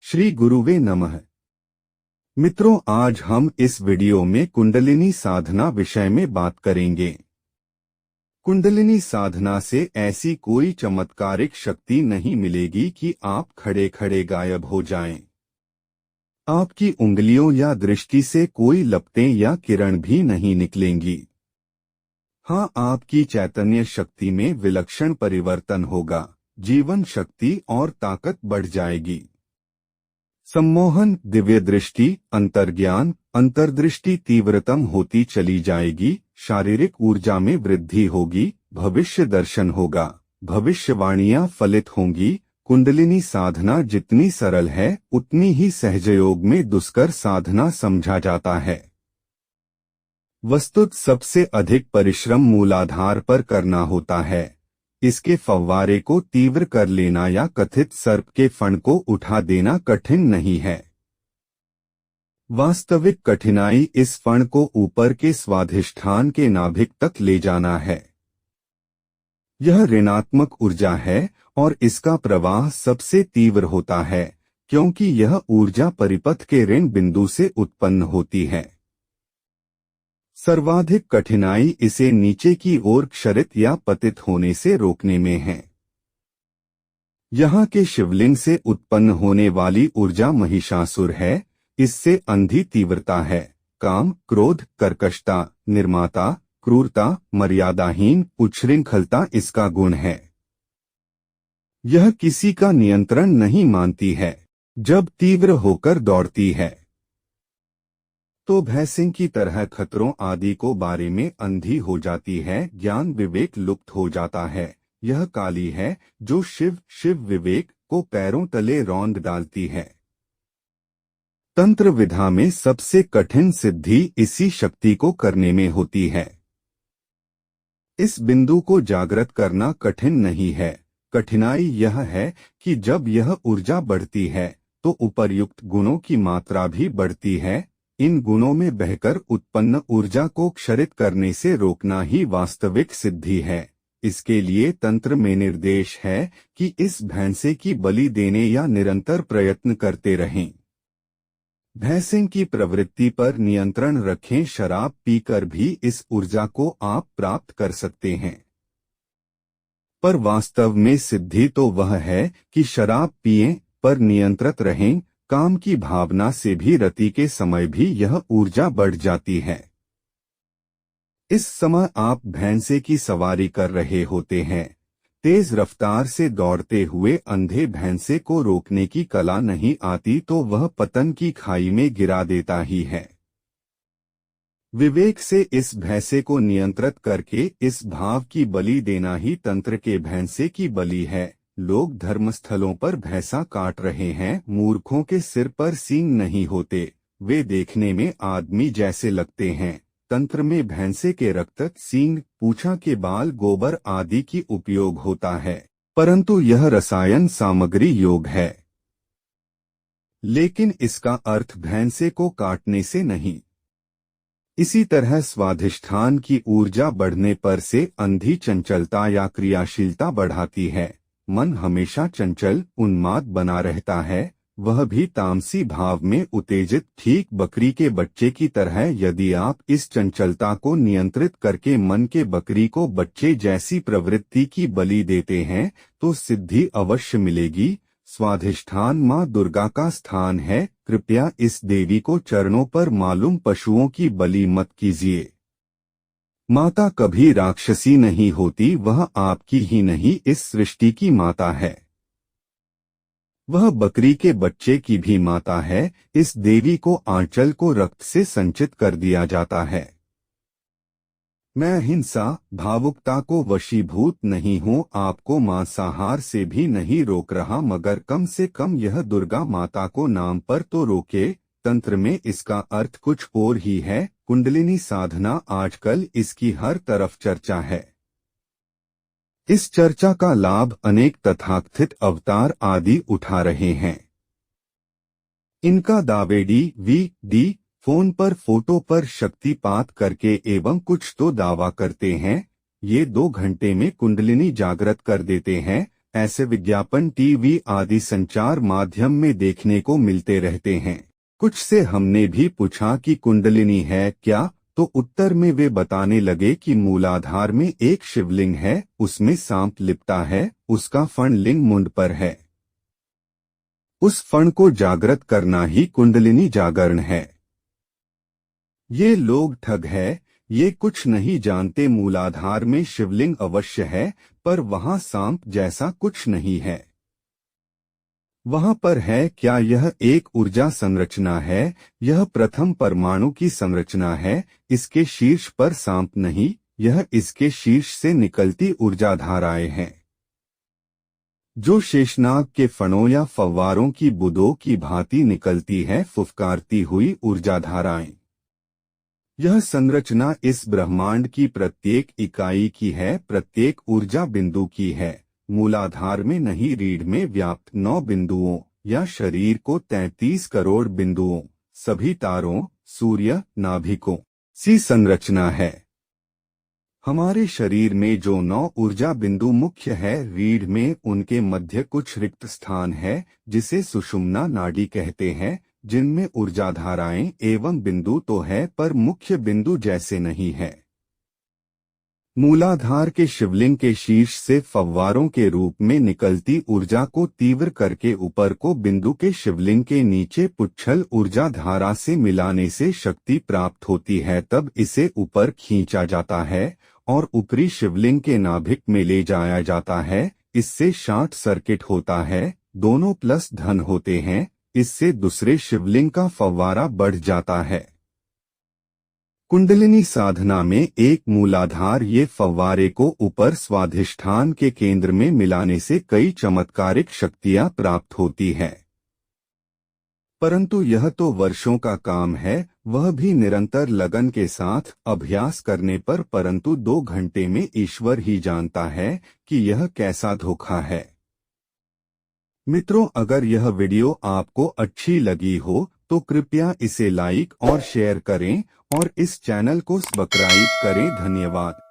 श्री गुरुवे नमः। मित्रों, आज हम इस वीडियो में कुंडलिनी साधना विषय में बात करेंगे। कुंडलिनी साधना से ऐसी कोई चमत्कारिक शक्ति नहीं मिलेगी कि आप खड़े खड़े गायब हो जाएं। आपकी उंगलियों या दृष्टि से कोई लपटें या किरण भी नहीं निकलेंगी। हाँ, आपकी चैतन्य शक्ति में विलक्षण परिवर्तन होगा, जीवन शक्ति और ताकत बढ़ जाएगी। सम्मोहन, दिव्य दृष्टि, अंतर्ज्ञान, अंतर्दृष्टि तीव्रतम होती चली जाएगी, शारीरिक ऊर्जा में वृद्धि होगी, भविष्य दर्शन होगा, भविष्यवाणियां फलित होंगी। कुंडलिनी साधना जितनी सरल है उतनी ही सहजयोग में दुष्कर साधना समझा जाता है। वस्तुत सबसे अधिक परिश्रम मूलाधार पर करना होता है। इसके फव्वारे को तीव्र कर लेना या कथित सर्प के फण को उठा देना कठिन नहीं है। वास्तविक कठिनाई इस फण को ऊपर के स्वाधिष्ठान के नाभिक तक ले जाना है। यह ऋणात्मक ऊर्जा है और इसका प्रवाह सबसे तीव्र होता है, क्योंकि यह ऊर्जा परिपथ के ऋण बिंदु से उत्पन्न होती है। सर्वाधिक कठिनाई इसे नीचे की ओर क्षरित या पतित होने से रोकने में है। यहाँ के शिवलिंग से उत्पन्न होने वाली ऊर्जा महिषासुर है। इससे अंधी तीव्रता है। काम, क्रोध, कर्कशता, निर्माता, क्रूरता, मर्यादाहीन, उच्छृंखलता इसका गुण है। यह किसी का नियंत्रण नहीं मानती है। जब तीव्र होकर दौड़ती है तो भैंसिंग की तरह खतरों आदि को बारे में अंधी हो जाती है। ज्ञान विवेक लुप्त हो जाता है। यह काली है जो शिव विवेक को पैरों तले रौंद डालती है। तंत्र विधा में सबसे कठिन सिद्धि इसी शक्ति को करने में होती है। इस बिंदु को जागृत करना कठिन नहीं है। कठिनाई यह है कि जब यह ऊर्जा बढ़ती है तो उपर्युक्त गुणों की मात्रा भी बढ़ती है। इन गुणों में बहकर उत्पन्न ऊर्जा को क्षरित करने से रोकना ही वास्तविक सिद्धि है। इसके लिए तंत्र में निर्देश है कि इस भैंसे की बलि देने या निरंतर प्रयत्न करते रहें। भैंसिंग की प्रवृत्ति पर नियंत्रण रखें। शराब पीकर भी इस ऊर्जा को आप प्राप्त कर सकते हैं, पर वास्तव में सिद्धि तो वह है कि शराब पिएं पर नियंत्रित रहें। काम की भावना से भी रति के समय भी यह ऊर्जा बढ़ जाती है। इस समय आप भैंसे की सवारी कर रहे होते हैं। तेज रफ्तार से दौड़ते हुए अंधे भैंसे को रोकने की कला नहीं आती तो वह पतन की खाई में गिरा देता ही है। विवेक से इस भैंसे को नियंत्रित करके इस भाव की बलि देना ही तंत्र के भैंसे की बलि है। लोग धर्मस्थलों पर भैंसा काट रहे हैं। मूर्खों के सिर पर सींग नहीं होते, वे देखने में आदमी जैसे लगते हैं। तंत्र में भैंसे के रक्त, सींग, पूंछा के बाल, गोबर आदि की उपयोग होता है, परंतु यह रसायन सामग्री योग है। लेकिन इसका अर्थ भैंसे को काटने से नहीं। इसी तरह स्वाधिष्ठान की ऊर्जा बढ़ने पर से अंधी चंचलता या क्रियाशीलता बढ़ाती है। मन हमेशा चंचल, उन्माद बना रहता है, वह भी तामसी भाव में उत्तेजित, ठीक बकरी के बच्चे की तरह। यदि आप इस चंचलता को नियंत्रित करके मन के बकरी को बच्चे जैसी प्रवृत्ति की बलि देते हैं तो सिद्धि अवश्य मिलेगी। स्वाधिष्ठान माँ दुर्गा का स्थान है। कृपया इस देवी को चरणों पर मालूम पशुओं की बलि मत कीजिए। माता कभी राक्षसी नहीं होती, वह आपकी ही नहीं इस सृष्टि की माता है। वह बकरी के बच्चे की भी माता है। इस देवी को आंचल को रक्त से संचित कर दिया जाता है। मैं हिंसा, भावुकता को वशीभूत नहीं हूँ, आपको मांसाहार से भी नहीं रोक रहा, मगर कम से कम यह दुर्गा माता को नाम पर तो रोके। तंत्र में इसका अर्थ कुछ और ही है। कुंडलिनी साधना आजकल इसकी हर तरफ चर्चा है। इस चर्चा का लाभ अनेक तथाकथित अवतार आदि उठा रहे हैं। इनका दावेडी वी फोन पर फोटो पर शक्तिपात करके एवं कुछ तो दावा करते हैं। ये 2 घंटे में कुंडलिनी जागृत कर देते हैं। ऐसे विज्ञापन टीवी आदि संचार माध्यम में देखने को मिलते रहते हैं। कुछ से हमने भी पूछा कि कुंडलिनी है क्या, तो उत्तर में वे बताने लगे कि मूलाधार में एक शिवलिंग है, उसमें सांप लिपटा है, उसका फण लिंग मुंड पर है। उस फण को जागृत करना ही कुंडलिनी जागरण है। ये लोग ठग है, ये कुछ नहीं जानते। मूलाधार में शिवलिंग अवश्य है, पर वहां सांप जैसा कुछ नहीं है। वहां पर है क्या, यह एक ऊर्जा संरचना है, यह प्रथम परमाणु की संरचना है। इसके शीर्ष पर सांप नहीं, यह इसके शीर्ष से निकलती ऊर्जा धाराएं हैं, जो शेषनाग के फणों या फव्वारों की बूंदों की भांति निकलती है, फुफकारती हुई ऊर्जा धाराएं। यह संरचना इस ब्रह्मांड की प्रत्येक इकाई की है, प्रत्येक ऊर्जा बिंदु की है। मूलाधार में नहीं, रीढ़ में व्याप्त 9 बिंदुओं या शरीर को 33 करोड़ बिंदुओं, सभी तारों, सूर्य, नाभिकों सी संरचना है। हमारे शरीर में जो 9 ऊर्जा बिंदु मुख्य है, रीढ़ में उनके मध्य कुछ रिक्त स्थान है, जिसे सुषुम्ना नाड़ी कहते हैं, जिनमें ऊर्जा धाराएं एवं बिंदु तो है, पर मुख्य बिंदु जैसे नहीं है। मूलाधार के शिवलिंग के शीर्ष से फव्वारों के रूप में निकलती ऊर्जा को तीव्र करके ऊपर को बिंदु के शिवलिंग के नीचे पुच्छल ऊर्जा धारा से मिलाने से शक्ति प्राप्त होती है। तब इसे ऊपर खींचा जाता है और ऊपरी शिवलिंग के नाभिक में ले जाया जाता है। इससे शॉर्ट सर्किट होता है, दोनों प्लस धन होते हैं। इससे दूसरे शिवलिंग का फव्वारा बढ़ जाता है। कुंडलिनी साधना में एक मूलाधार ये फव्वारे को ऊपर स्वाधिष्ठान के केंद्र में मिलाने से कई चमत्कारिक शक्तियां प्राप्त होती है। परंतु यह तो वर्षों का काम है, वह भी निरंतर लगन के साथ अभ्यास करने पर। परंतु 2 घंटे में ईश्वर ही जानता है कि यह कैसा धोखा है। मित्रों, अगर यह वीडियो आपको अच्छी लगी हो तो कृपया इसे लाइक और शेयर करें और इस चैनल को सब्सक्राइब करें। धन्यवाद।